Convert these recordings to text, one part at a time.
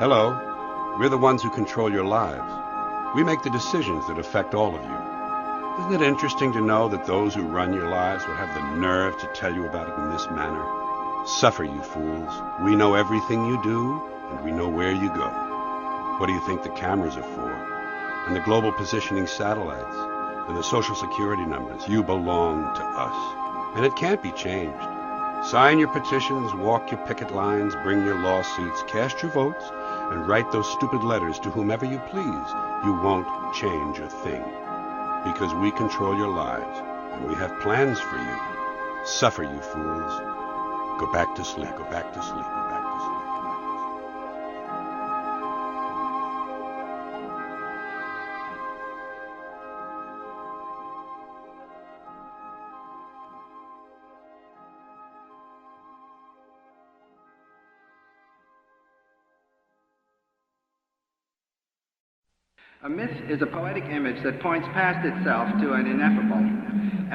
Hello. We're the ones who control your lives. We make the decisions that affect all of you. Isn't it interesting to know that those who run your lives would have the nerve to tell you about it in this manner? Suffer, you fools. We know everything you do, and we know where you go. What do you think the cameras are for? And the global positioning satellites? And the social security numbers? You belong to us. And it can't be changed. Sign your petitions, walk your picket lines, bring your lawsuits, cast your votes, and write those stupid letters to whomever you please. You won't change a thing. Because we control your lives, and we have plans for you. Suffer, you fools. Go back to sleep, go back to sleep, go back to sleep. A myth is a poetic image that points past itself to an ineffable,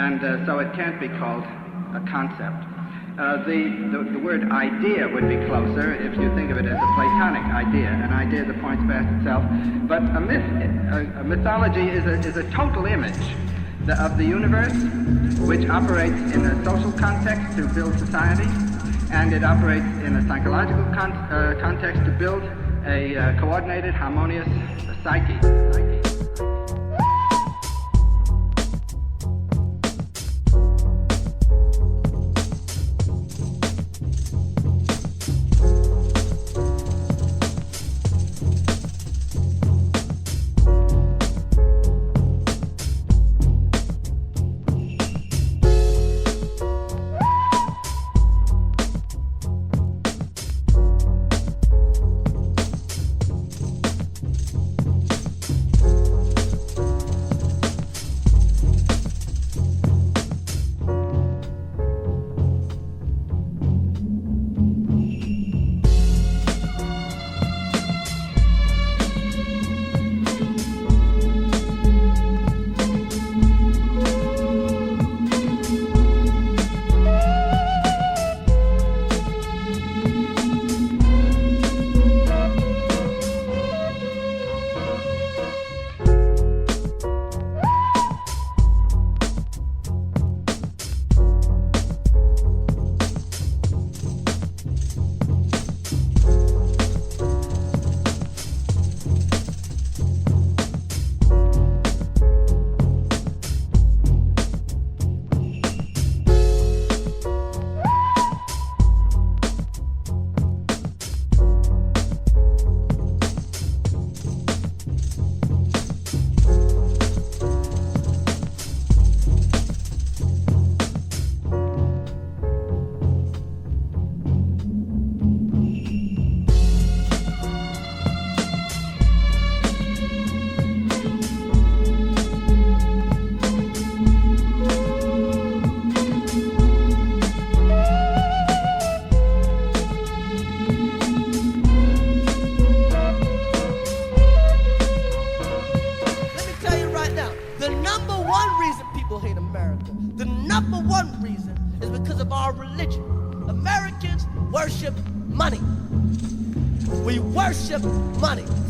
and so it can't be called a concept. The word idea would be closer if you think of it as a Platonic idea, an idea that points past itself. But a mythology is a total image of the universe, which operates in a social context to build society, and it operates in a psychological context to build a coordinated, harmonious psyche.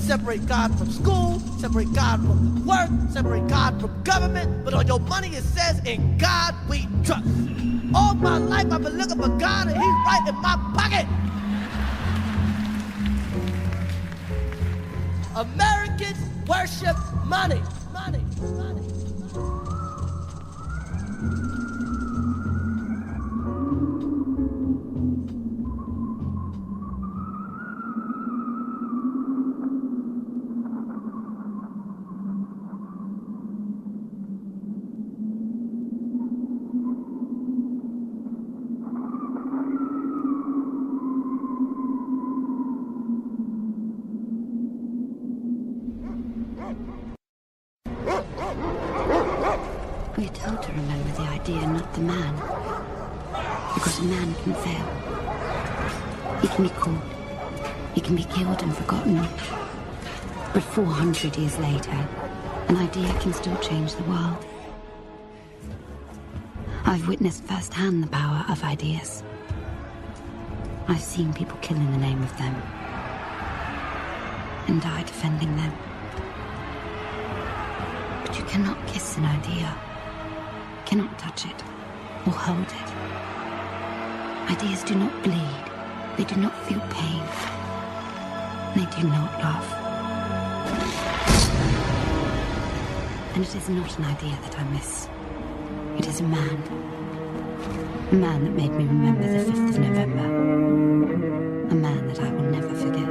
Separate God from school, separate God from work, separate God from government, but on your money it says, in God we trust. All my life I've been looking for God and He's right in my pocket. Americans worship money, money, money. We're told to remember the idea, not the man. Because a man can fail. He can be caught. He can be killed and forgotten. But 400 years later, an idea can still change the world. I've witnessed firsthand the power of ideas. I've seen people kill in the name of them. and die defending them. But you cannot kiss an idea, cannot touch it or hold it. Ideas do not bleed, they do not feel pain, they do not laugh. And it is not an idea that I miss. It is a man. A man that made me remember the 5th of November. A man that I will never forget.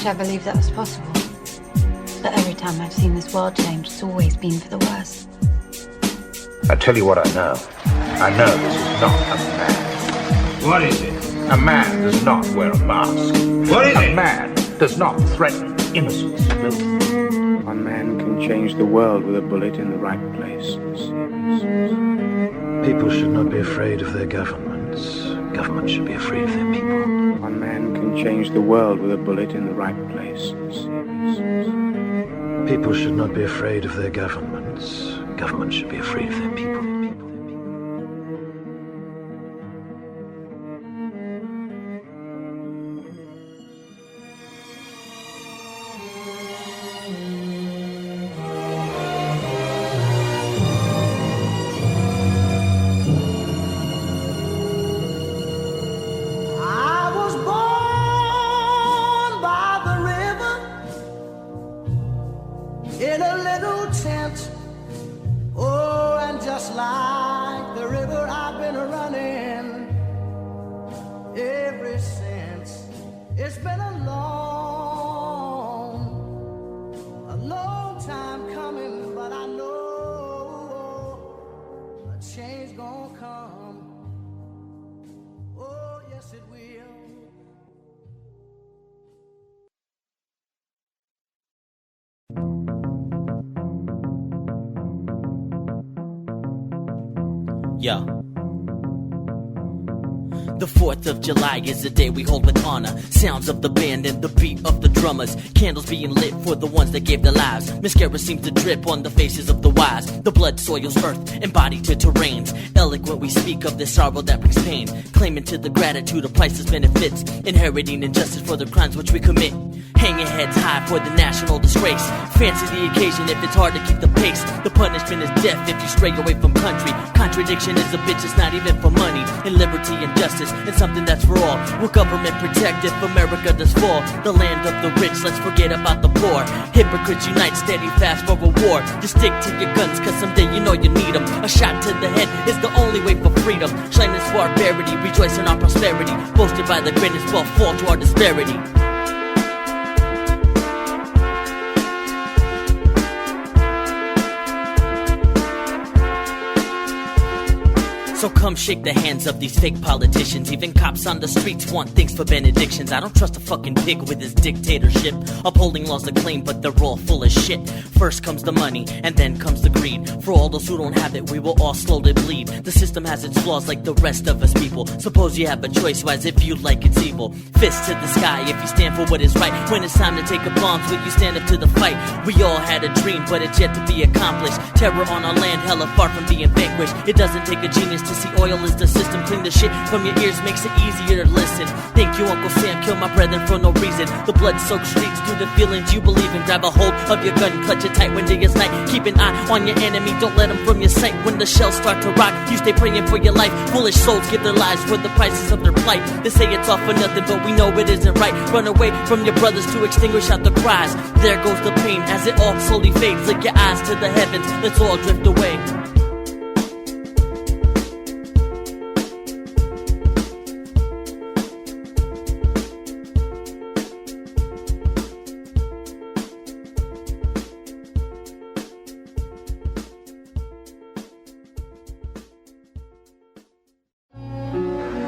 I believe that was possible. But every time I've seen this world change, it's always been for the worse. I tell you what I know. I know this is not a man. What is it? A man does not wear a mask. What is it? A man does not threaten innocent civilians. One man can change the world with a bullet in the right place. People should not be afraid of their governments. Governments should be afraid of their people. One man can change the world with a bullet in the right place. People should not be afraid of their governments. Governments should be afraid of their people. Yo. The 4th of July is the day we hold with honor. Sounds of the band and the beat of the drummers. Candles being lit for the ones that gave their lives. Mascara seems to drip on the faces of the wise. The blood soils earth and body to terrains. Eloquent we speak of the sorrow that brings pain. Claiming to the gratitude of priceless benefits. Inheriting injustice for the crimes which we commit. Hanging heads high for the national disgrace. Fancy the occasion if it's hard to keep the pace. The punishment is death if you stray away from country. Contradiction is a bitch, it's not even for money. And liberty and justice justice and something that's for all. Will government protect if America does fall? The land of the rich, let's forget about the poor. Hypocrites unite, steady fast for a war. Just stick to your guns, cause someday you know you need them. A shot to the head is the only way for freedom. Shine this barbarity, rejoice in our prosperity. Boasted by the greatest, but fall to our disparity. So come shake the hands of these fake politicians. Even cops on the streets want things for benedictions. I don't trust a fucking pig with his dictatorship, upholding laws that claim, but they're all full of shit. First comes the money, and then comes the greed. For all those who don't have it, we will all slowly bleed. The system has its flaws like the rest of us people. Suppose you have a choice, why is it viewed like it's evil? Fist to the sky if you stand for what is right. When it's time to take up arms, will you stand up to the fight? We all had a dream, but it's yet to be accomplished. Terror on our land, hella far from being vanquished. It doesn't take a genius to see oil is the system. Clean the shit from your ears, makes it easier to listen. Thank you, Uncle Sam, kill my brethren for no reason. The blood-soaked streets do the feelings you believe in. Grab a hold of your gun, clutch it tight when day is night. Keep an eye on your enemy, don't let them from your sight. When the shells start to rock, you stay praying for your life. Foolish souls give their lives for the prices of their plight. They say it's all for nothing, but we know it isn't right. Run away from your brothers to extinguish out the cries. There goes the pain as it all slowly fades. Lick your eyes to the heavens, let's all drift away.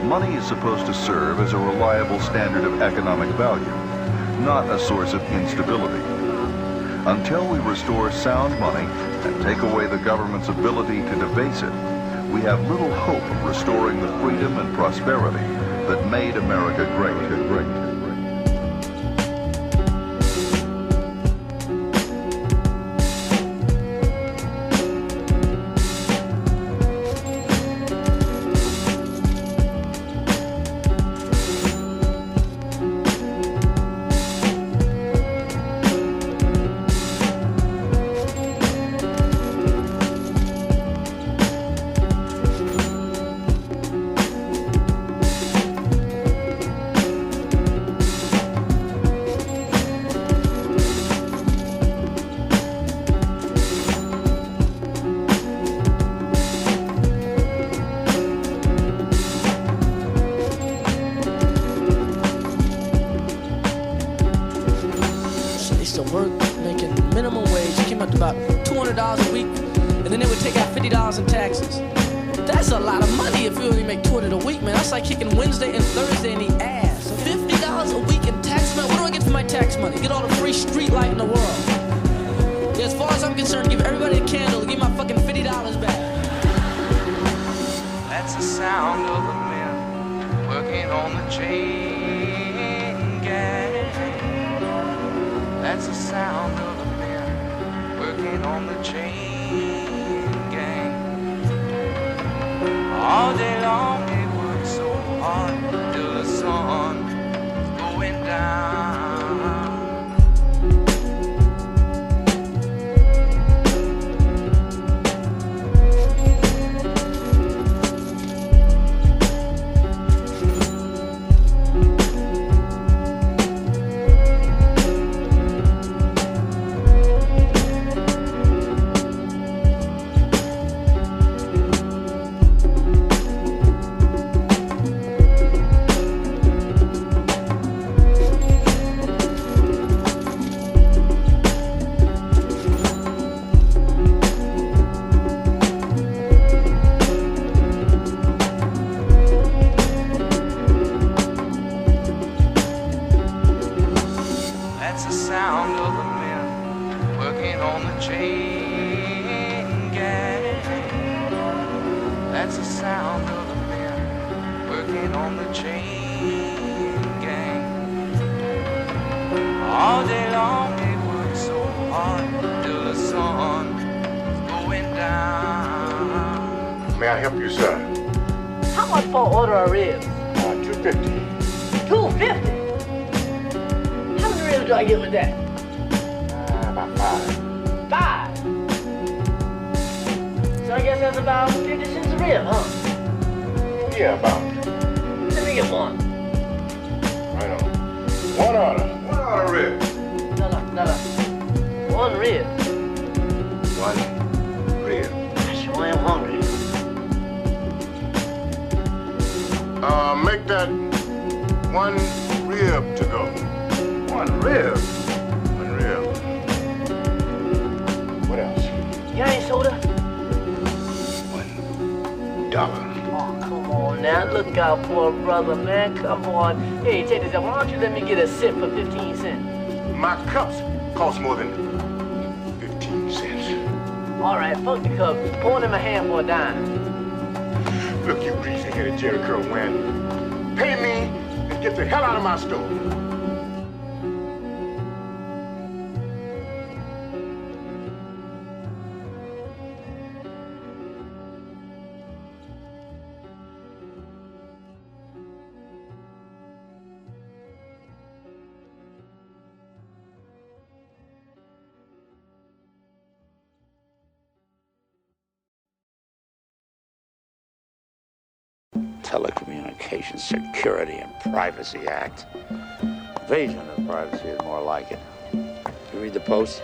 Money is supposed to serve as a reliable standard of economic value, not a source of instability. Until we restore sound money and take away the government's ability to debase it, we have little hope of restoring the freedom and prosperity that made America great. in taxes. That's a lot of money if you only make $20 a week, man. That's like kicking Wednesday and Thursday in the ass. $50 a week in tax money? What do I get for my tax money? Get all the free street light in the world. Yeah, as far as I'm concerned, give everybody a candle, give my fucking $50 back. That's the sound of the men working on the chain gang. That's the sound of the men working on the chain gang. All day long they work so hard till the sun is going down. May I help you, sir? How much for an order of ribs? $2.50. $2.50? How many ribs do I get with that? About 5. 5? So I guess that's about 50 cents a rib, huh? Yeah, about. Then me get one. Right on. One order. One order rib. No. One rib. One rib. I sure am hungry. Make that one rib to go. One rib? One rib. What else? You ain't soda? $1. Oh, come on now. Look out, poor brother, man. Come on. Hey, check this out. Why don't you let me get a sip for 15 cents? My cups cost more than 15 cents. All right, fuck the cup. Pour it in my hand for a dime. Look, you greasy-headed Jerry Curl Wham. Pay me and get the hell out of my store. Telecommunications Security and Privacy Act. Invasion of privacy is more like it. You read the Post?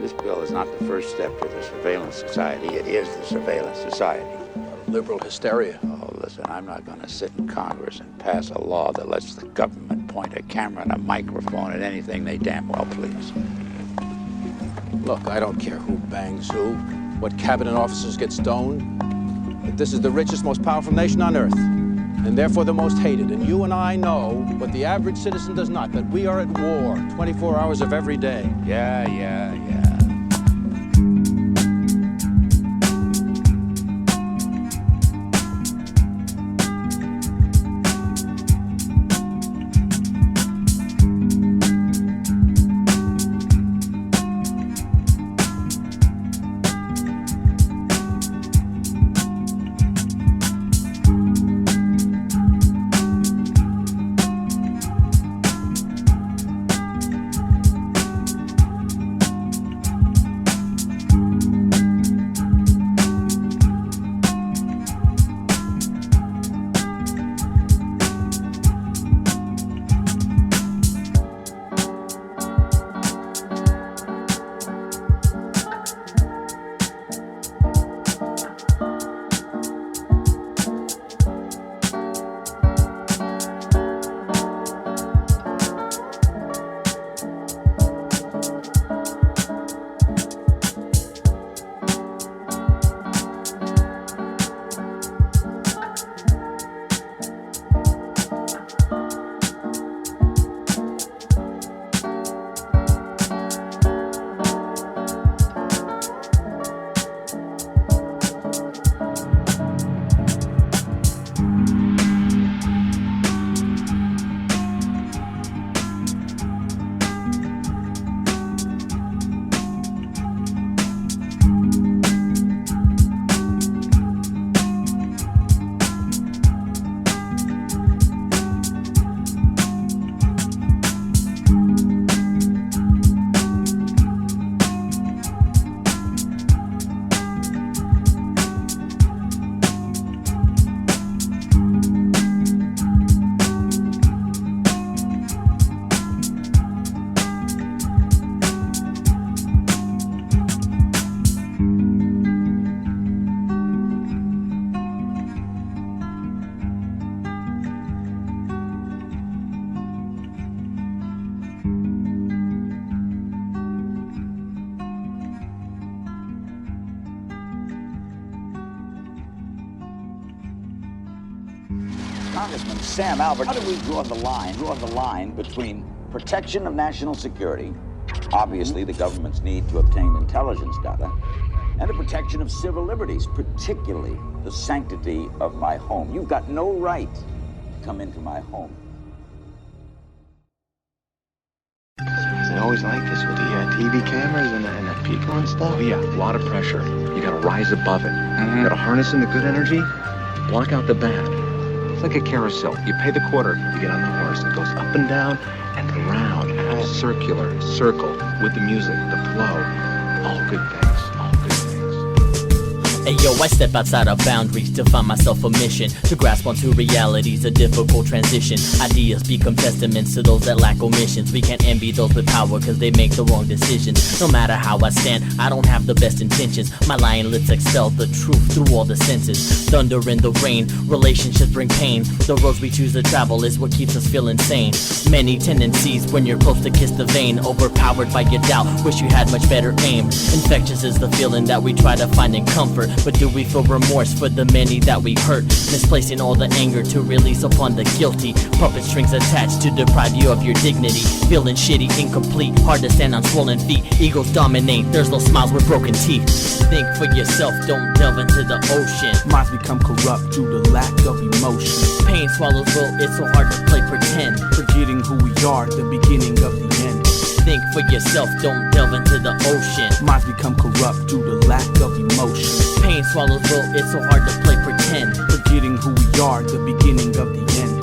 This bill is not the first step to the Surveillance Society. It is the Surveillance Society. Liberal hysteria. Oh, listen, I'm not going to sit in Congress and pass a law that lets the government point a camera and a microphone at anything they damn well please. Look, I don't care who bangs who, what cabinet officers get stoned. But this is the richest, most powerful nation on earth, and therefore the most hated. And you and I know what the average citizen does not, that we are at war 24 hours of every day. Yeah. Congressman Sam Albert, how do we draw the line between protection of national security, obviously the government's need to obtain intelligence data, and the protection of civil liberties, particularly the sanctity of my home? You've got no right to come into my home. Is it always like this with the TV cameras and the people and stuff? Oh yeah, a lot of pressure. You gotta rise above it. You gotta harness in the good energy, block out the bad. It's like a carousel. You pay the quarter, you get on the horse. It goes up and down and around, circular, circle, with the music, the flow. All good things, all good things. Ayo, I step outside of boundaries to find myself a mission, to grasp onto realities, a difficult transition. Ideas become testaments to those that lack omissions. We can't envy those with power cause they make the wrong decisions. No matter how I stand, I don't have the best intentions. My lying lips expel the truth through all the senses. Thunder in the rain, relationships bring pain. The roads we choose to travel is what keeps us feeling sane. Many tendencies when you're close to kiss the vein, overpowered by your doubt, wish you had much better aim. Infectious is the feeling that we try to find in comfort, but do we feel remorse for the many that we hurt? Misplacing all the anger to release upon the guilty. Puppet strings attached to deprive you of your dignity. Feeling shitty, incomplete, hard to stand on swollen feet. Egos dominate, there's no smiles with broken teeth. Think for yourself, don't delve into the ocean. Minds become corrupt due to lack of emotion. Pain swallows will, it's so hard to play pretend. Forgetting who we are, the beginning of the end. Think for yourself, don't delve into the ocean. Minds become corrupt due to lack of emotion. Pain swallows will, it's so hard to play pretend. Forgetting who we are, the beginning of the end.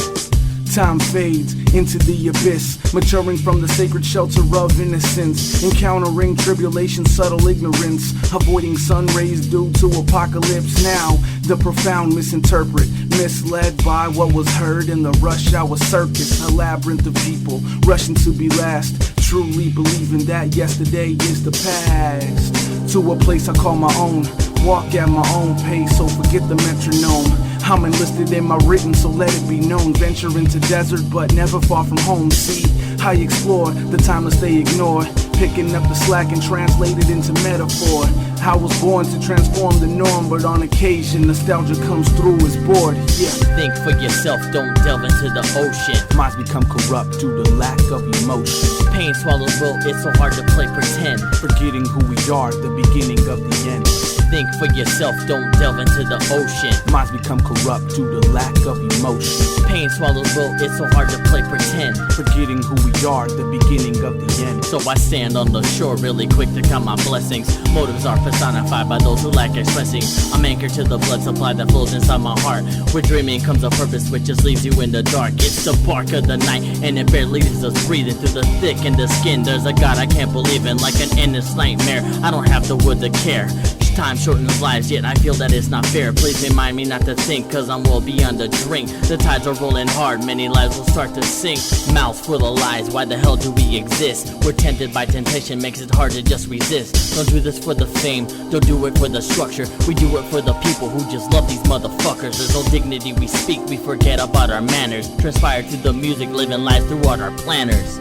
Time fades into the abyss, maturing from the sacred shelter of innocence, encountering tribulation, subtle ignorance, avoiding sun rays due to apocalypse. Now the profound misinterpret, misled by what was heard in the rush hour circus, a labyrinth of people rushing to be last, truly believing that yesterday is the past. To a place I call my own, walk at my own pace, so forget the metronome. I'm enlisted in my written, so let it be known. Venture into desert, but never far from home. See, I explore the timeless they ignore, picking up the slack and translate it into metaphor. I was born to transform the norm, but on occasion nostalgia comes through as bored. Yeah. Think for yourself, don't delve into the ocean. Minds become corrupt due to lack of emotion. Pain swallows will, it's so hard to play pretend. Forgetting who we are, the beginning of the end. Think for yourself, don't delve into the ocean. Minds become corrupt due to lack of emotion. Pain swallows will, it's so hard to play pretend. Forgetting who we are, the beginning of the end. So I stand on the shore really quick to count my blessings. Motives are personified by those who lack expressing. I'm anchored to the blood supply that flows inside my heart. Where dreaming comes a purpose which just leaves you in the dark. It's the bark of the night and it barely leaves us breathing. Through the thick and the skin there's a God I can't believe in. Like an endless nightmare, I don't have the wood to care. Time shortens lives, yet I feel that it's not fair. Please remind me not to think, cause I'm well beyond the drink. The tides are rolling hard, many lives will start to sink. Mouths full of lies, why the hell do we exist? We're tempted by temptation, makes it hard to just resist. Don't do this for the fame, don't do it for the structure. We do it for the people who just love these motherfuckers. There's no dignity we speak, we forget about our manners. Transpire to the music, living lives throughout our planners.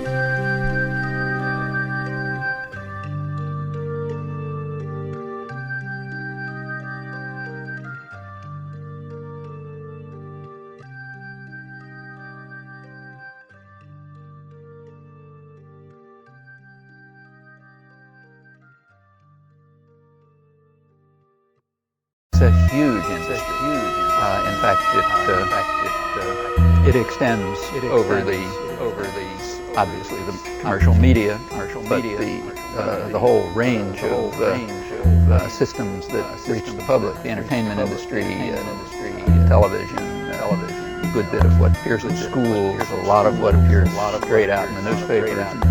It's a huge industry. In fact, it extends over the obviously the commercial media, but the whole range of systems that reach the public, the entertainment industry, television, a good bit of what appears at schools, a lot of what appears straight out in the newspapers.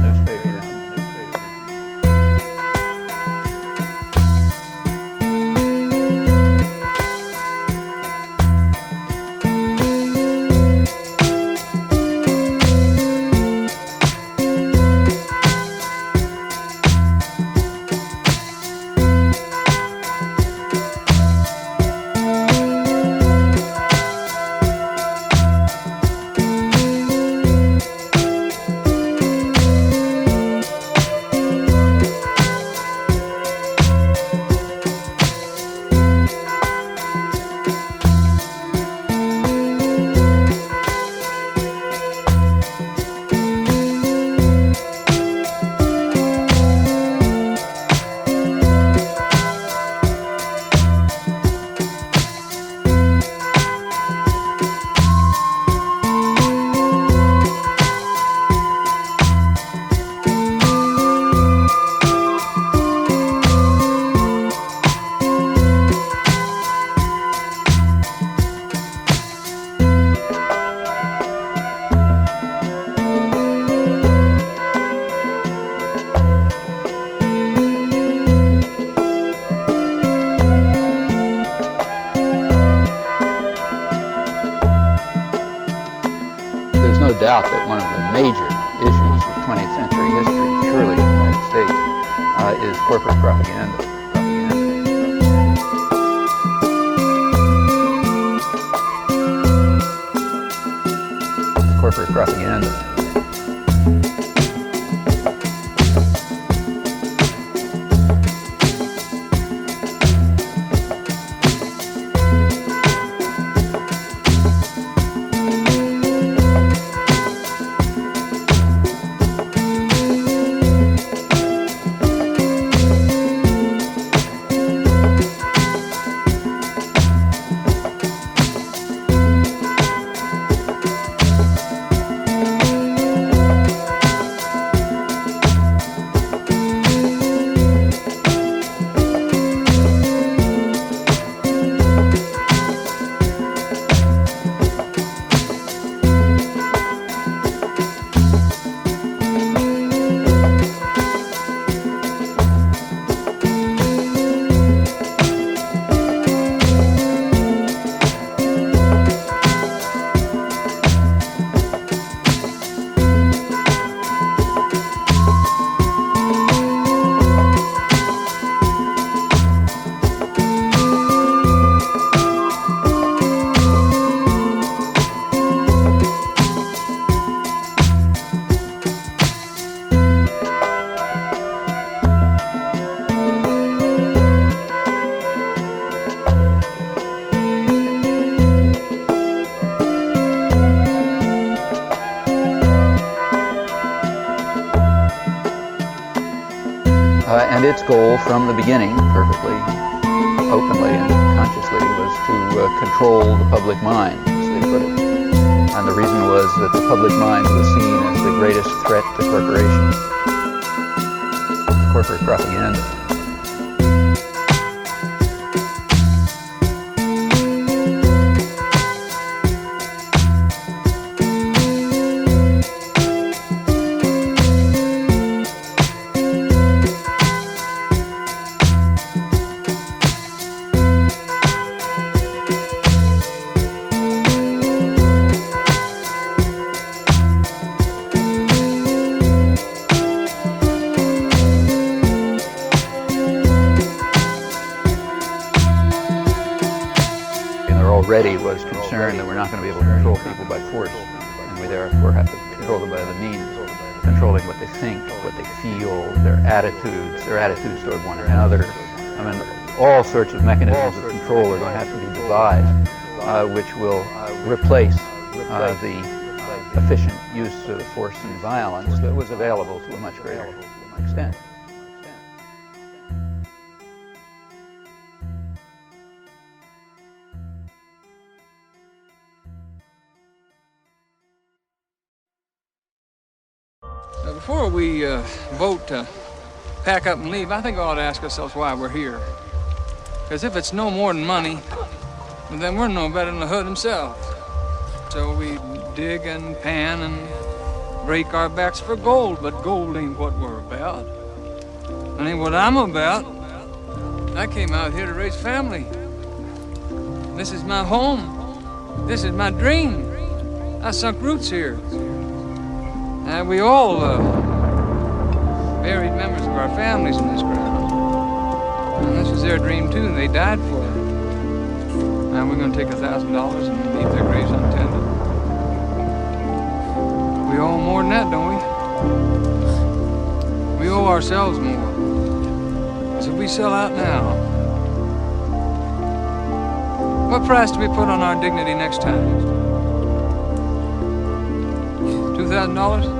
doubt that one of the major issues of 20th century history, surely in the United States, is corporate propaganda. Corporate propaganda. And its goal from the beginning, perfectly openly and consciously, was to control the public mind, as they put it. And the reason was that the public mind was seen as the greatest threat to corporations. Corporate propaganda. Already was concerned that we're not going to be able to control people by force, and we therefore have to control them by other means, controlling what they think, what they feel, their attitudes toward one another. I mean, all sorts of mechanisms of control are going to have to be devised, which will replace the efficient use of force and violence that was available to a much greater extent. Before we vote to pack up and leave, I think we ought to ask ourselves why we're here. Because if it's no more than money, then we're no better than the hood himself. So we dig and pan and break our backs for gold, but gold ain't what we're about. It ain't what I'm about. I came out here to raise family. This is my home. This is my dream. I sunk roots here. And we all buried members of our families in this ground. And this was their dream too, and they died for it. Now we're going to take $1,000 and leave their graves untended. We owe more than that, don't we? We owe ourselves more. So we sell out now. What price do we put on our dignity next time? $2,000?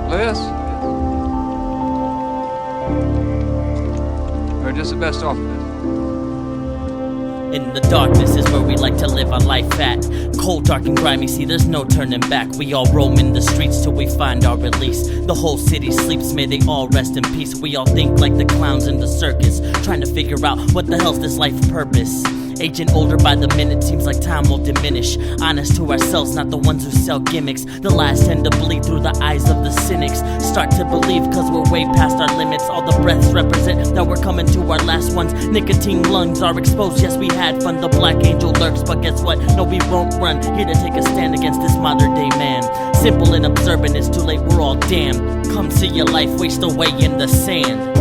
Less? Or just the best offer? In the darkness is where we like to live our life at. Cold, dark, and grimy, see there's no turning back. We all roam in the streets till we find our release. The whole city sleeps, may they all rest in peace. We all think like the clowns in the circus, trying to figure out what the hell's this life purpose. Aging older by the minute, seems like time will diminish. Honest to ourselves, not the ones who sell gimmicks. The lies tend to bleed through the eyes of the cynics. Start to believe cause we're way past our limits. All the breaths represent that we're coming to our last ones. Nicotine lungs are exposed, yes we had fun. The black angel lurks, but guess what? No, we won't run. Here to take a stand against this modern day man. Simple and observant, it's too late, we're all damned. Come see your life waste away in the sand.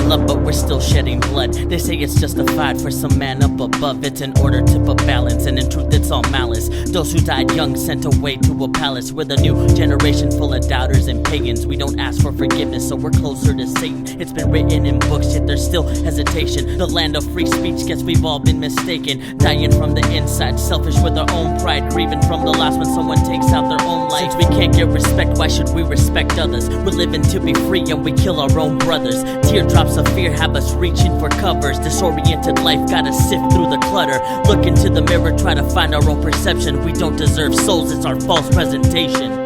Love, but we're still shedding blood. They say it's justified for some man up above. It's in order to put balance, and in truth it's all malice. Those who died young sent away to a palace. We're the new generation full of doubters and pagans. We don't ask for forgiveness, so we're closer to Satan. It's been written in books, yet there's still hesitation. The land of free speech, guess we've all been mistaken. Dying from the inside, selfish with our own pride. Grieving from the loss when someone takes out their own life. Since we can't get respect, why should we respect others? We're living to be free and we kill our own brothers. Teardrops of fear have us reaching for covers. Disoriented life gotta sift through the clutter. Look into the mirror, try to find our own perception. We don't deserve souls, it's our false presentation.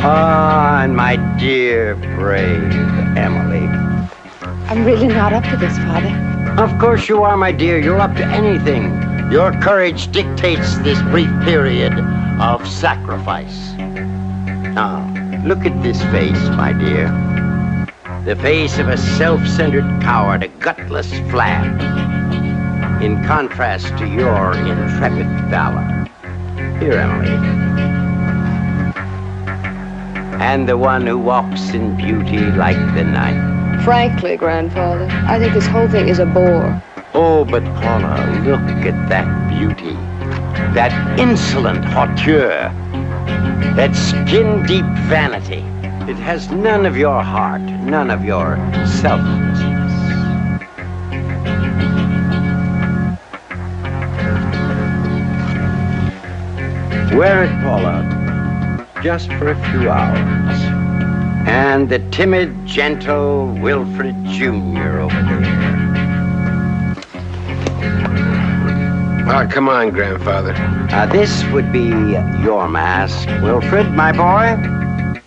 Ah, and my dear, brave Emily. I'm really not up to this, Father. Of course you are, my dear. You're up to anything. Your courage dictates this brief period of sacrifice. Now, look at this face, my dear. The face of a self-centered coward, a gutless flab. In contrast to your intrepid valor. Here, Emily. And the one who walks in beauty like the night. Frankly, Grandfather, I think this whole thing is a bore. Oh, but Paula, look at that beauty. That insolent hauteur. That skin-deep vanity. It has none of your heart, none of your selflessness. Wear it, Paula. Just for a few hours. And the timid, gentle Wilfred Jr. over there. Oh, come on, Grandfather. This would be your mask, Wilfred, my boy.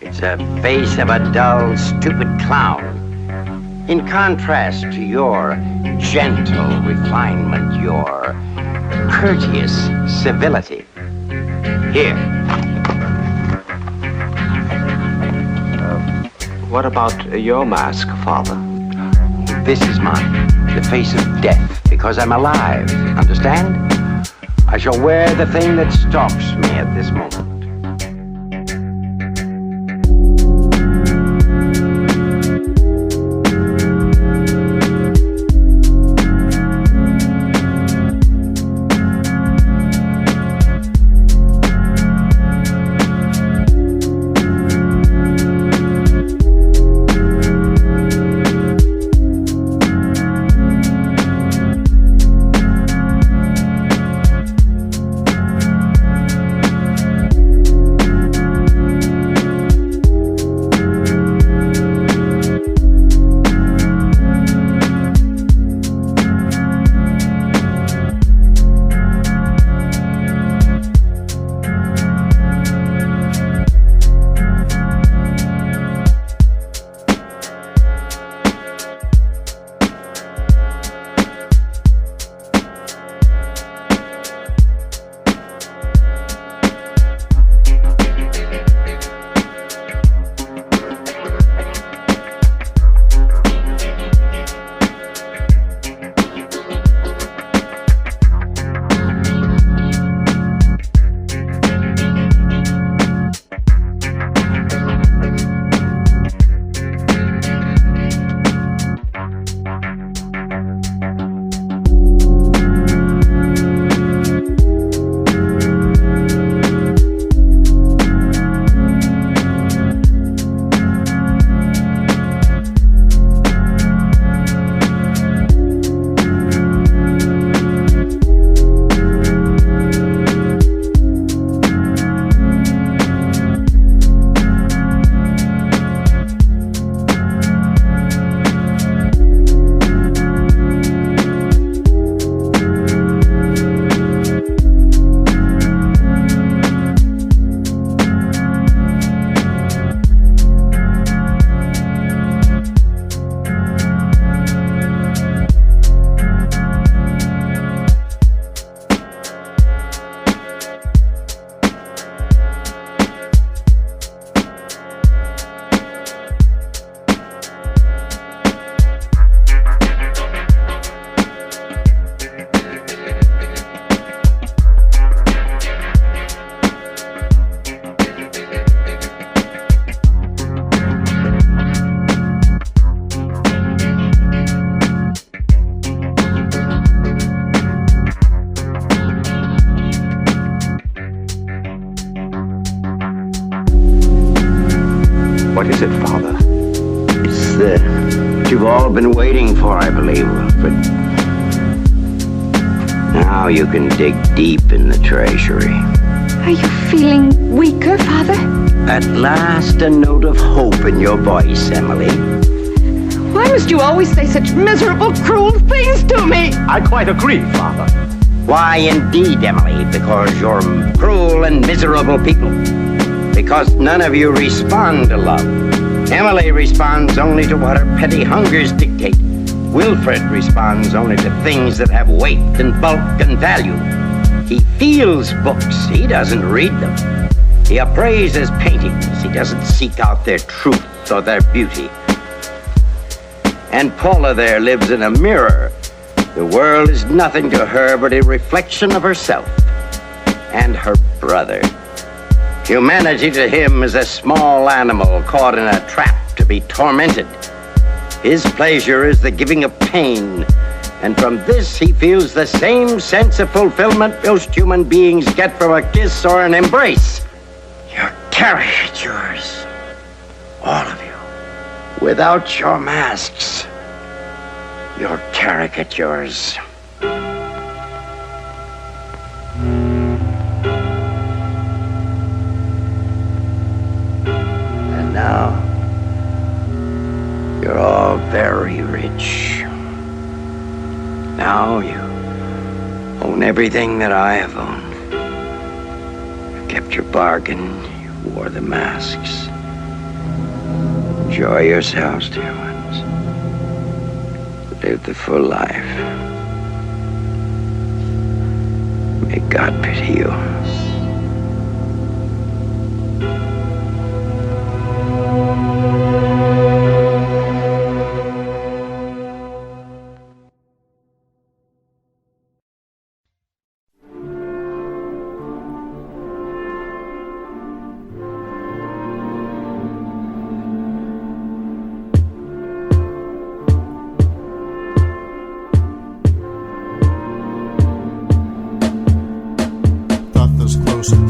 It's a face of a dull, stupid clown. In contrast to your gentle refinement, your courteous civility. Here. What about your mask, Father? This is mine, the face of death, because I'm alive, understand? I shall wear the thing that stalks me at this moment. is it, Father? It's what you've all been waiting for, I believe. But now you can dig deep in the treasury. Are you feeling weaker, Father? At last, a note of hope in your voice, Emily. Why must you always say such miserable, cruel things to me? I quite agree, Father. Why, indeed, Emily, because you're cruel and miserable people. Because none of you respond to love. Emily responds only to what her petty hungers dictate. Wilfred responds only to things that have weight and bulk and value. He feels books, he doesn't read them. He appraises paintings, he doesn't seek out their truth or their beauty. And Paula there lives in a mirror. The world is nothing to her but a reflection of herself and her brother. Humanity to him is a small animal caught in a trap to be tormented. His pleasure is the giving of pain, and from this he feels the same sense of fulfillment most human beings get from a kiss or an embrace. Your caricatures, all of you, without your masks, your caricatures. And now, you're all very rich. Now you own everything that I have owned. You kept your bargain, you wore the masks. Enjoy yourselves, dear ones. Live the full life. May God pity you.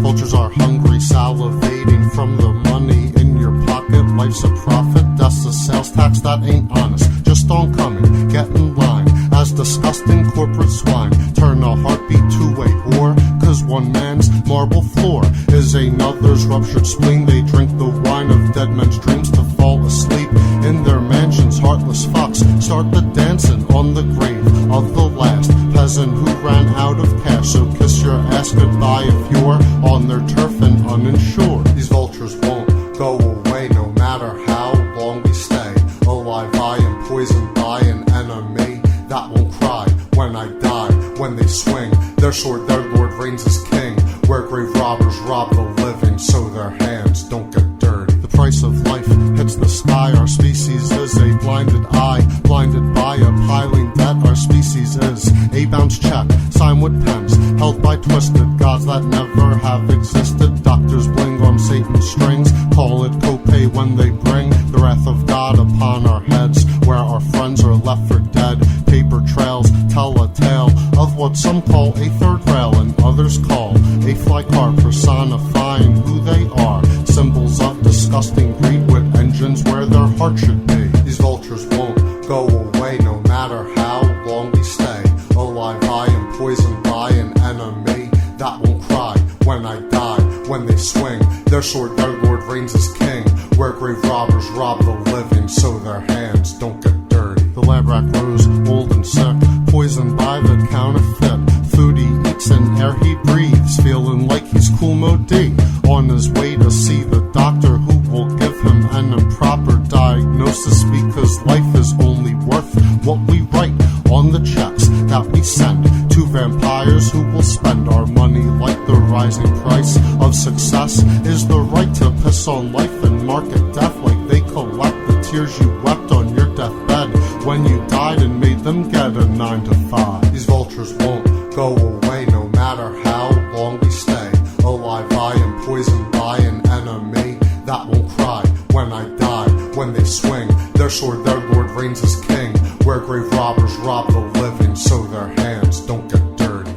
Vultures are hungry, salivating from the money in your pocket. Life's a profit, that's a sales tax that ain't honest. Just on coming, get in line. As disgusting corporate swine turn a heartbeat to a whore. Cause one man's marble floor is another's ruptured spleen. They drink the wine of dead men's dreams to fall asleep in their mansions. Heartless fucks start the dancing on the grave of the last peasant who ran out of cash. So kiss your ass goodbye if you're on their turf and uninsured. These vultures won't go away no matter how long we stay alive. I am poisoned by an enemy that won't cry when I die. When they swing their sword, their lord reigns as king. Where grave robbers rob the living so their hands don't get dirty. The price of life hits the sky. Our species is a blinded eye, blinded by a piling debt. Our species is a bounce check, signed with pens, held by twisted gods that never have existed. Doctors bling on Satan's strings, call it copay when they bring the wrath of God upon our heads. Where our friends are left for dead, paper trails tell a tale of what some call a third rail and others call a fly car, personifying who they are. Symbols of disgusting greed with engines where their heart should be. These vultures won't go away no matter how long we stay alive. I am poisoned by an enemy that won't cry when I die. When they swing their sword, their lord reigns as king. Where grave robbers rob the living so their hands don't get dirty. The lab rat grows old and sick, poisoned by the counterfeit food he eats and air he breathes, feeling like he's cool mode D. On his way to see the doctor who will give him an improper diagnosis, because life is only worth what we write on the checks that we send to vampires who will spend our money like the rising price of success is the right to piss on life and market death like they collect the tears you wept on your deathbed when you died and made them get a 9 to 5. These vultures won't go away no matter how long we stay alive. I am poisoned by an enemy that won't cry when I die. When they swing their sword, their lord reigns as king. Where grave robbers rob the living so their hands don't get dirty.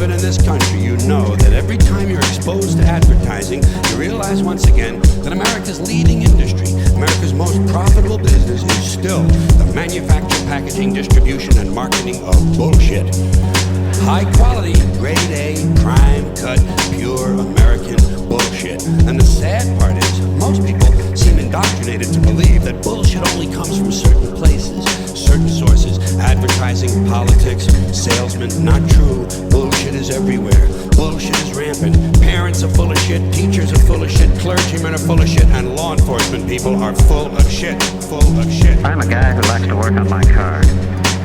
living in this country, you know that every time you're exposed to advertising, you realize once again that America's leading industry, America's most profitable business is still the manufacture, packaging, distribution, and marketing of bullshit. High quality, grade A, prime cut, pure American bullshit. And the sad part is, most people seem indoctrinated to believe that bullshit only comes from certain places, certain sources, advertising, politics, salesmen. Not true. Bullshit is everywhere. Bullshit is rampant. Parents are full of shit, teachers are full of shit, clergymen are full of shit, and law enforcement people are full of shit. Full of shit. I'm a guy who likes to work on my car.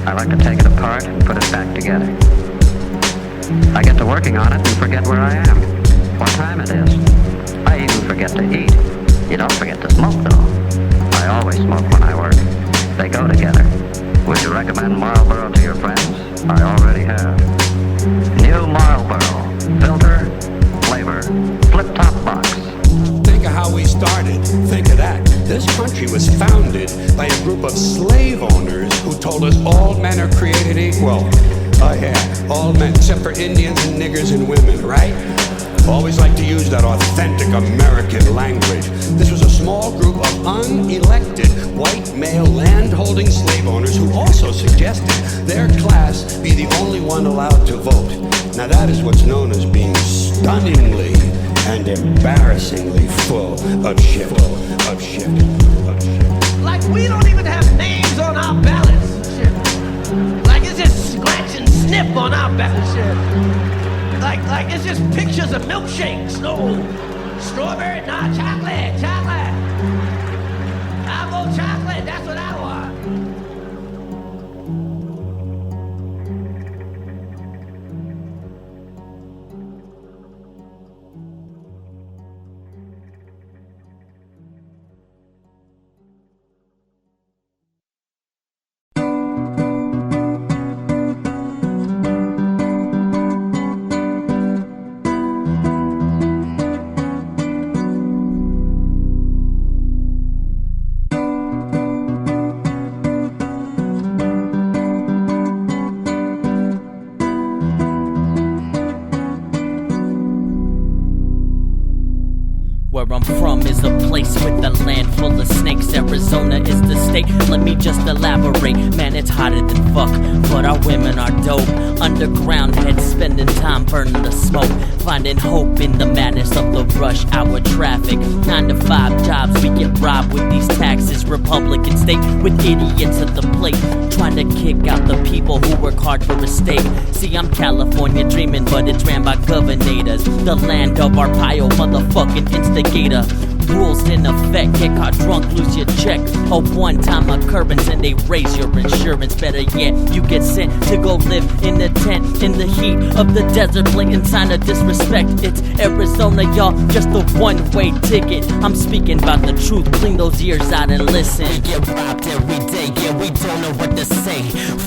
I like to take it apart and put it back together. I get to working on it and forget where I am, what time it is. I even forget to eat. You don't forget to smoke, though. I always smoke when I work. They go together. Would you recommend Marlboro to your friends? I already have. New Marlboro. Filter, flavor, flip-top box. Think of how we started. Think of that. This country was founded by a group of slave owners who told us all men are created equal. Oh yeah, all men, except for Indians and niggers and women, right? Always like to use that authentic American language. This was a small group of unelected white male land-holding slave owners who also suggested their class be the only one allowed to vote. Now that is what's known as being stunningly and embarrassingly full of shit. Like we don't even have names on our ballots and shit. Like it's just scratch and sniff on our ballot shit. Like it's just pictures of milkshakes. No, strawberry, nah, chocolate. I vote chocolate, that's what I want. Where I'm from is a place with a land full of snakes. Arizona is the state, let me just elaborate. Man, it's hotter than fuck, but our women are dope. Underground heads spending time burning the smoke, finding hope in the madness of the rush hour traffic. 9 to 5 jobs, we get robbed with these taxes. Republican state with idiots at the plate, trying to kick out the people who work hard for a stake. See, I'm California dreaming, but it's ran by governors. The land of our pile, motherfucking instigator. Rules in effect, get caught drunk, lose your check. A one-time occurrence and they raise your insurance. Better yet, you get sent to go live in a tent in the heat of the desert, blatant sign of disrespect. It's Arizona, y'all, just a one-way ticket. I'm speaking about the truth, clean those ears out and listen. We get robbed every day, yeah, we don't know what to say.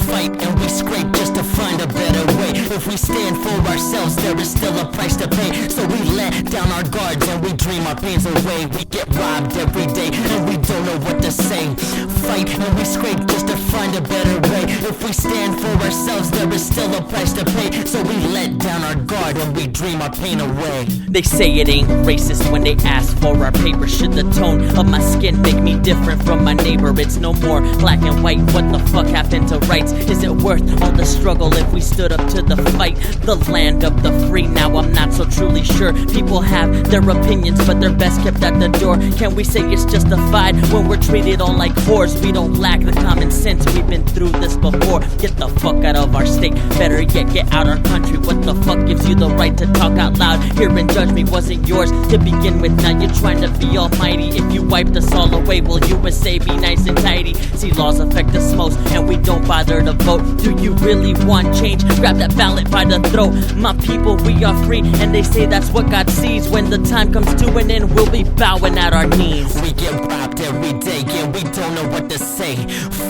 Fight and we scrape just to find a better way. If we stand for ourselves, there is still a price to pay. So we let down our guards and we dream our pains away. We get robbed every day and we don't know what to say. Fight and we scrape just to find a better way. If we stand for ourselves, there is still a price to pay. So we let down our guard and we dream our pain away. They say it ain't racist when they ask for our paper. Should the tone of my skin make me different from my neighbor? It's no more black and white. What the fuck happened to rights? Is it worth all the struggle if we stood up to the fight? The land of the free, now I'm not so truly sure. People have their opinions, but they're best kept at the door. Can we say it's justified when we're treated all like whores? We don't lack the common sense, we've been through this before. Get the fuck out of our state, better yet get out our country. What the fuck gives you the right to talk out loud? Here and judge me wasn't yours to begin with. Now you're trying to be almighty. If you wiped us all away, will USA be nice and tidy? See, laws affect us most and we don't bother to vote. Do you really want change? Grab that ballot by the throat. My people, we are free, and they say that's what God sees. When the time comes to an end, we'll be bowing at our knees. We get robbed every day, yeah, we don't know what to say.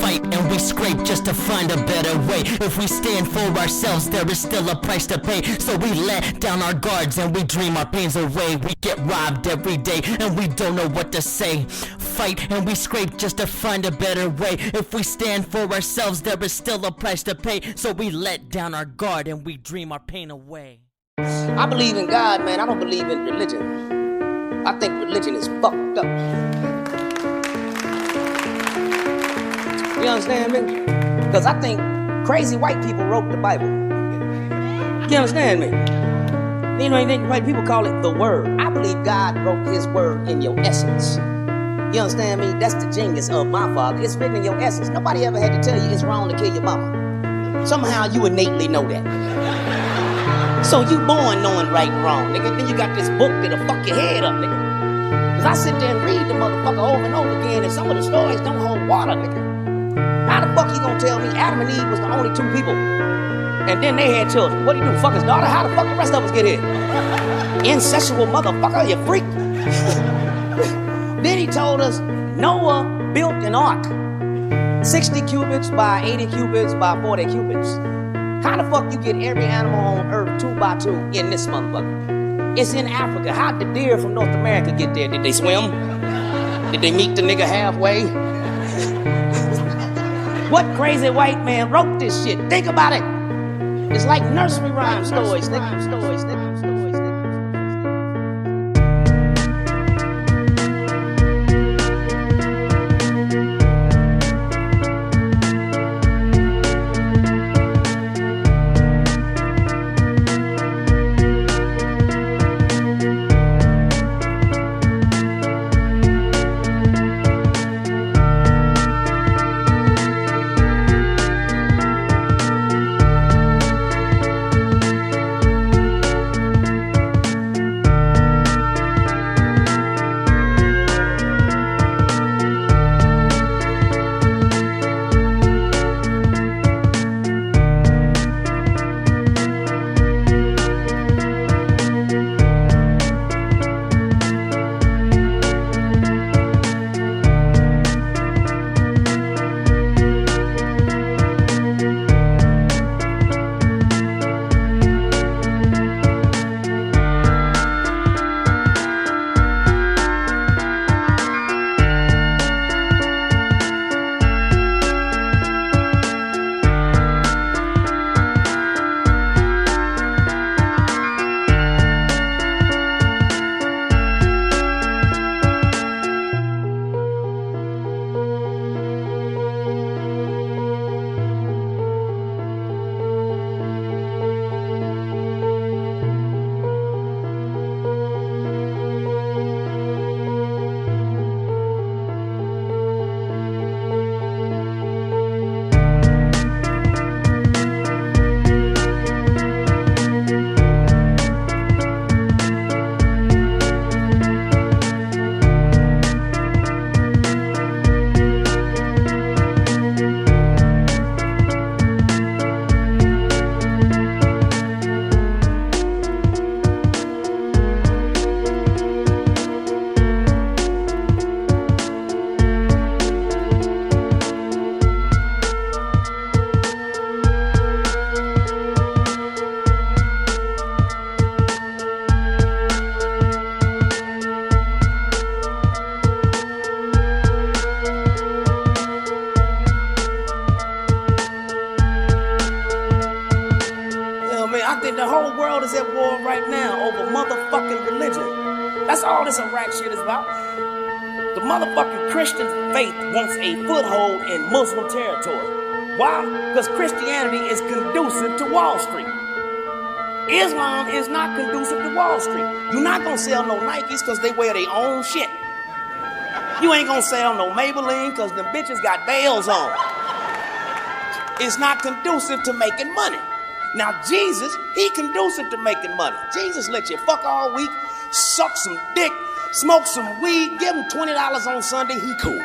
Fight and we scrape just to find a better way. If we stand for ourselves, there is still a price to pay. So we let down our guards and we dream our pains away. We get robbed every day and we don't know what to say. Fight and we scrape just to find a better way. If we stand for ourselves, there is still a price to pay. So we let down our guard and we dream our pain away. I believe in God, man. I don't believe in religion. I think religion is fucked up. You understand me? Because I think crazy white people wrote the Bible. You understand me? You know, white people call it the Word. I believe God wrote His Word in your essence. You understand me? That's the genius of my Father. It's written in your essence. Nobody ever had to tell you it's wrong to kill your mama. Somehow you innately know that. So you born knowing right and wrong, nigga. Then you got this book that'll fuck your head up, nigga. Cause I sit there and read the motherfucker over and over again, and some of the stories don't hold water, nigga. How the fuck you gonna tell me Adam and Eve was the only two people? And then they had children. What do you do? Fuck his daughter? How the fuck the rest of us get here? Incestual motherfucker, you freak. Then he told us Noah built an ark. 60 cubits by 80 cubits by 40 cubits. How the fuck you get every animal on earth 2 by 2 in this motherfucker? It's in Africa. How did the deer from North America get there? Did they swim? Did they meet the nigga halfway? What crazy white man wrote this shit? Think about it. It's like nursery rhyme stories, nigga. Shit is about. The motherfucking Christian faith wants a foothold in Muslim territory. Why? Because Christianity is conducive to Wall Street. Islam is not conducive to Wall Street. You're not gonna sell no Nikes because they wear their own shit. You ain't gonna sell no Maybelline because them bitches got veils on. It's not conducive to making money. Now Jesus, he conducive to making money. Jesus let you fuck all week, suck some dick, smoke some weed, give him $20 on Sunday, he cool.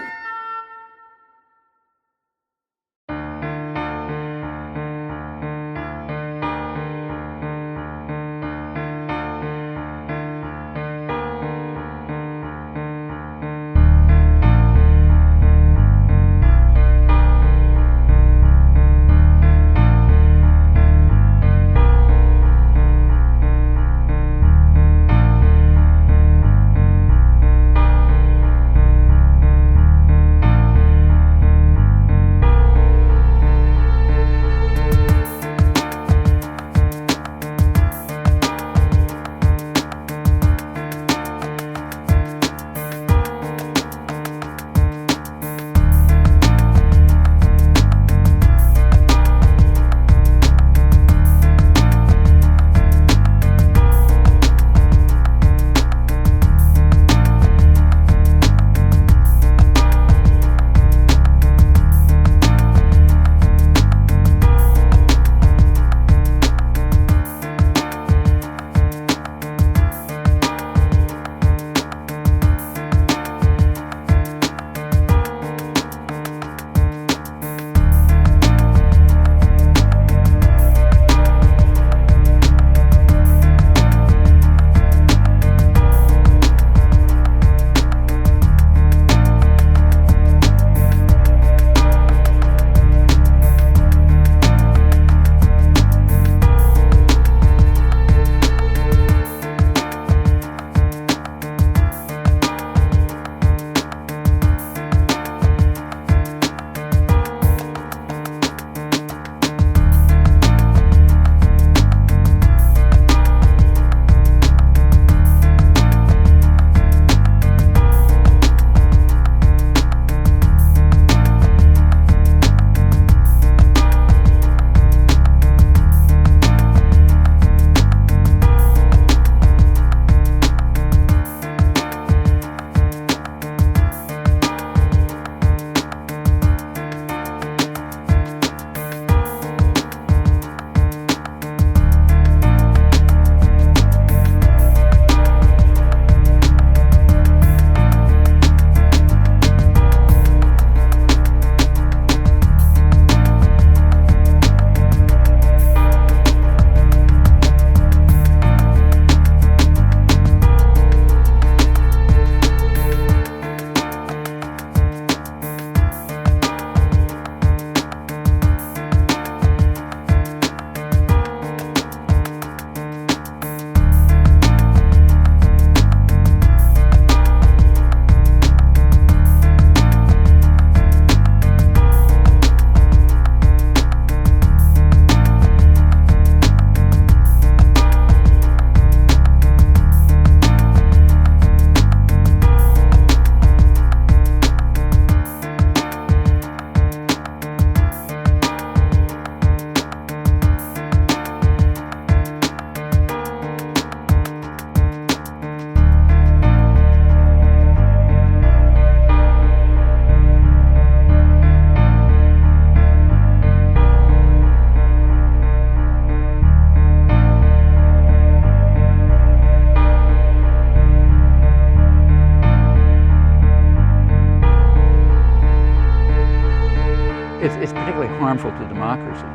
harmful to democracy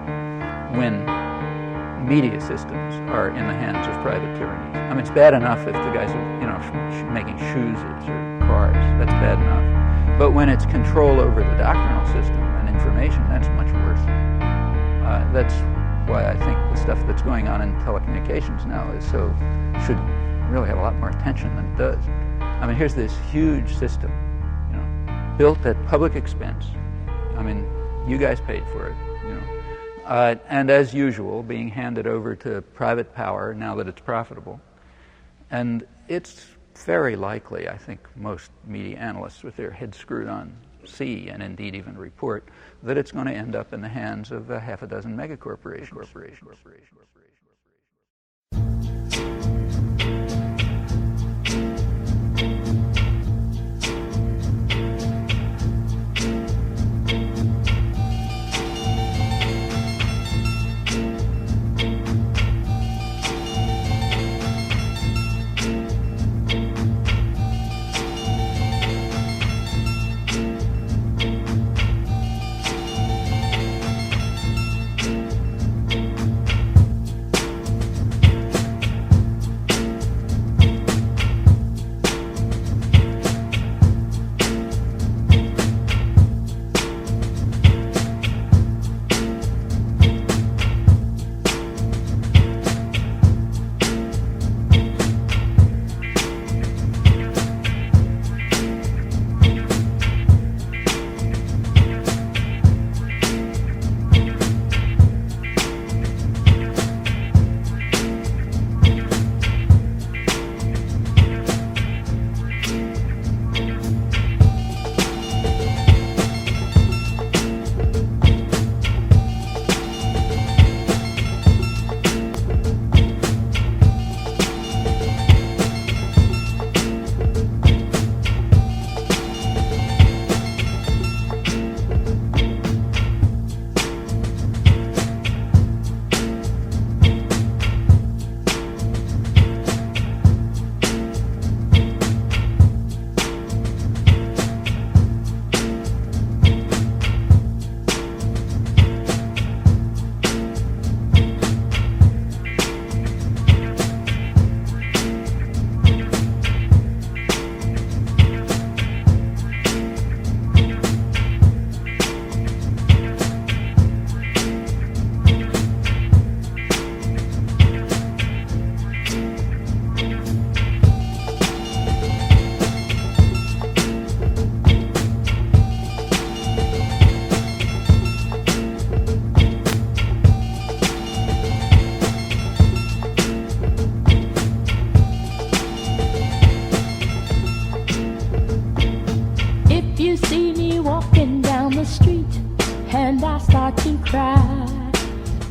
when media systems are in the hands of private tyrannies. I mean, it's bad enough if the guys are, making shoes or cars. That's bad enough. But when it's control over the doctrinal system and information, that's much worse. That's why I think the stuff that's going on in telecommunications now should really have a lot more attention than it does. I mean, here's this huge system, built at public expense. I mean, you guys paid for it, and as usual, being handed over to private power now that it's profitable. And it's very likely, I think most media analysts with their heads screwed on see, and indeed even report, that it's going to end up in the hands of a half a dozen megacorporations.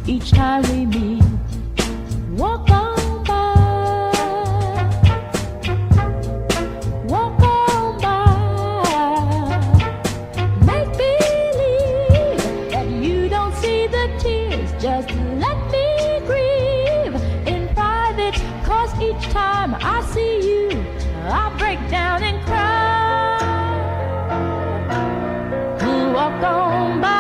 each time we meet. Walk on by, walk on by. Make believe that you don't see the tears. Just let me grieve in private, 'cause each time I see you, I break down and cry. Walk on by.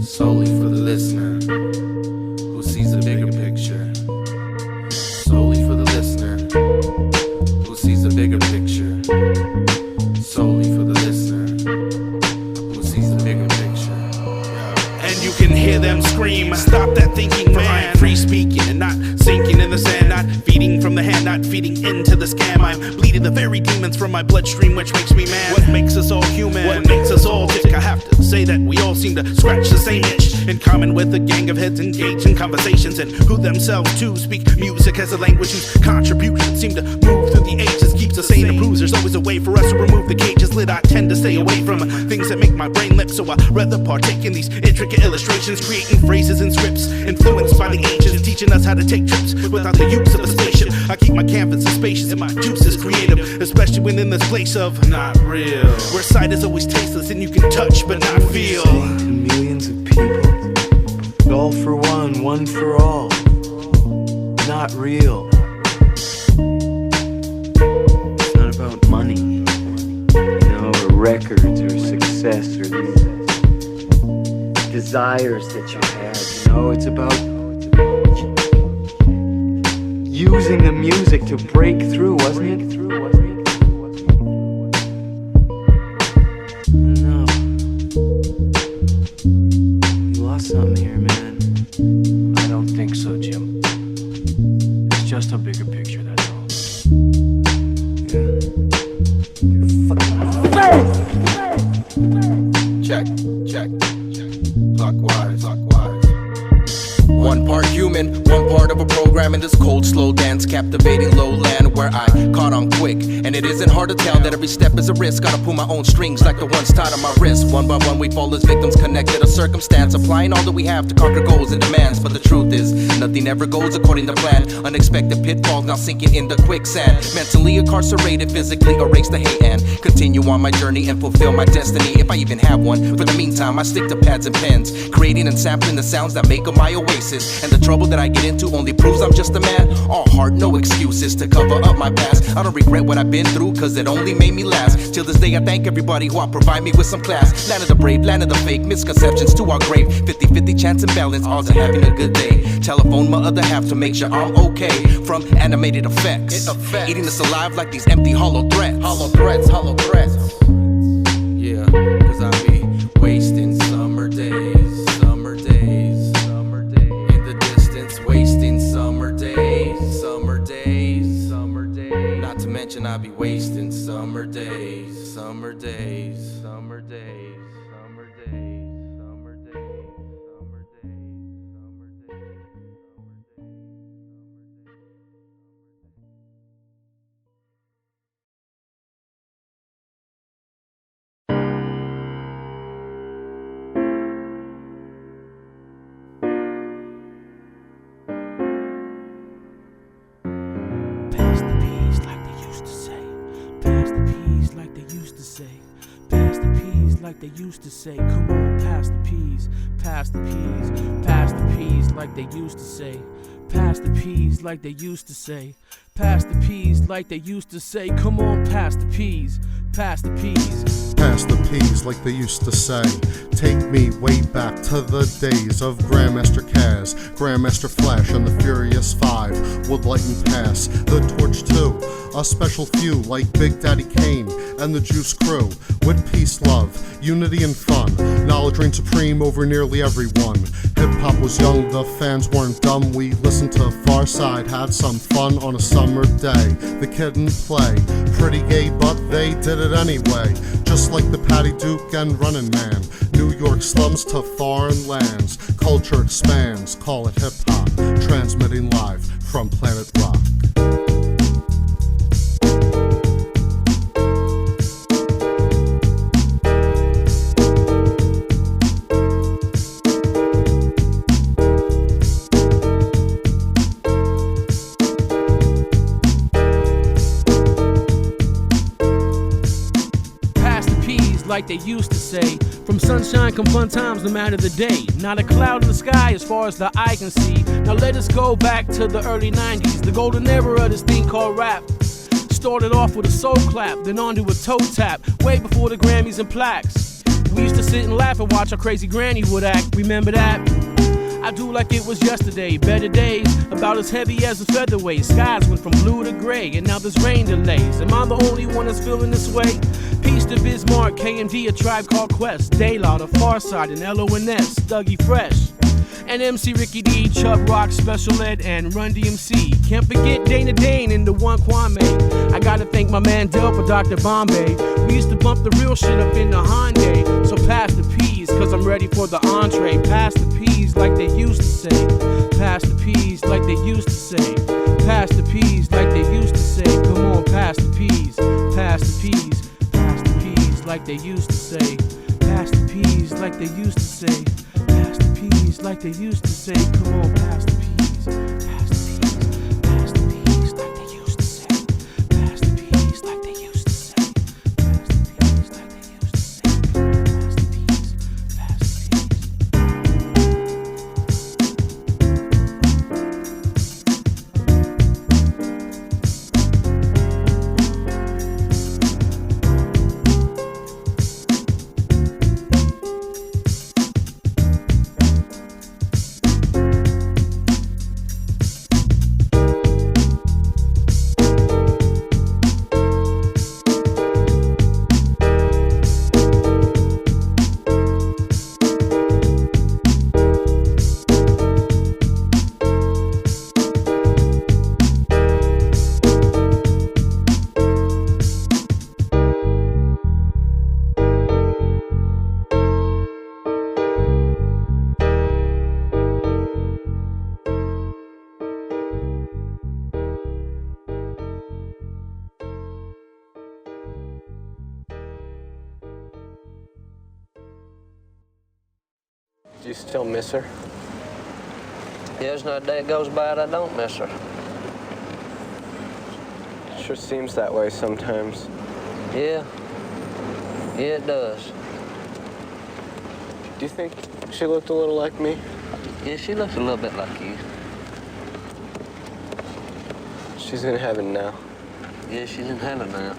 Solely for the listener who sees a bigger picture. Solely for the listener who sees a bigger picture. Solely for the listener who sees a bigger picture. And you can hear them scream, stop that thinking, man. I'm free speaking and not sinking in the sand, not feeding from the hand, not feeding into the scam. I'm bleeding the very demons from my bloodstream, which makes me mad. What makes us all human? What makes us all tick? I have to say that we all seem to scratch the same itch, in common with a gang of heads engaged in conversations, and who themselves too speak music as a language whose contributions seem to move through the ages, keeps us sane and proves there's always a way for us to remove the cages lit. I tend to stay away from things that make my brain lip, so I rather partake in these intricate illustrations, creating phrases and scripts, influenced by the ancients, teaching us how to take trips without the use of a spaceship. I keep my canvas spacious and my juices creative, especially when in this place of not real, where sight is always tasteless and you can touch but not feel. To millions of people, all for one, one for all. Not real. It's not about money, you know, or records or success or these desires that you had, you know. It's about using the music to break through, wasn't it? No. You lost something here, man. I don't think so, Jim. It's just a bigger picture, that's all. Yeah. Check. Clockwise. One part human, one part of a program in this cold, slow dance, captivating lowland where I caught on quick. And it isn't hard to tell that every step is a risk. Gotta pull my own strings like the ones tied on my wrist. One by one we fall as victims connected to circumstance, applying all that we have to conquer goals and demands. But the truth is, nothing ever goes according to plan. Unexpected pitfalls now sinking into quicksand. Mentally incarcerated, physically erase the hate and continue on my journey and fulfill my destiny, if I even have one. For the meantime, I stick to pads and pens, creating and sampling the sounds that make up my oasis. And the trouble that I get into only proves I'm just a man. All heart, no excuses to cover up my past. I don't regret what I've been through, cause it only made me last. Till this day I thank everybody who helped provide me with some class. Land of the brave, land of the fake, misconceptions to our grave. 50-50 chance and balance, odds of having a good day. Telephone my other half to make sure I'm okay. From animated effects, eating us alive like these empty hollow threats. Hollow threats. Yeah, cause I be wasting summer days. Wasting summer days. Not to mention I be wasting summer days. Like they used to say, come on, pass the peas, pass the peas, like they used to say, pass the peas, like they used to say, pass the peas, like they used to say, come on, pass the peas, pass the peas. Pass the peas like they used to say. Take me way back to the days of Grandmaster Kaz, Grandmaster Flash, and the Furious Five would light and pass the torch to a special few like Big Daddy Kane and the Juice Crew. With peace, love, unity, and fun, knowledge reigned supreme over nearly everyone. Hip-hop was young, the fans weren't dumb. We listened to Far Side, had some fun on a summer day. The kid didn't play, pretty gay, but they did it anyway. Just like the Patty Duke and Running Man. New York slums to foreign lands. Culture expands, call it hip-hop. Transmitting live from Planet Rock. Like they used to say, from sunshine come fun times no matter the day. Not a cloud in the sky as far as the eye can see. Now let us go back to the early 90s, the golden era of this thing called rap. Started off with a soul clap, then on to a toe tap, way before the Grammys and plaques. We used to sit and laugh and watch how crazy Granny would act, remember that? I do like it was yesterday, better days, about as heavy as a featherweight. Skies went from blue to gray, and now there's rain delays. Am I the only one that's feeling this way? Peace to Bismarck, KMD, A Tribe Called Quest, Daylight, A Farside, and LONS, Dougie Fresh, and MC Ricky D, Chubb Rock, Special Ed, and Run DMC. Can't forget Dana Dane and the One Kwame. I gotta thank my man Del for Dr. Bombay. We used to bump the real shit up in the Hyundai. So pass the peas, cause I'm ready for the entree. Pass the peas like they used to say. Pass the peas like they used to say. Pass the peas like they used to say. Come on, pass the peas. Pass the peas. Pass the peas like they used to say. Pass the peas like they used to say. Pass the peas they used to say. Come on, pass the peas, pass the peas, pass the peas, like they used to say. Pass the peas, like they used to say. Pass the peas, like they used to say. Pass the peas, pass the Do you still miss her? Yeah, there's not a day that goes by that I don't miss her. It sure seems that way sometimes. Yeah. Yeah, it does. Do you think she looked a little like me? Yeah, she looks a little bit like you. She's in heaven now. Yeah, she's in heaven now.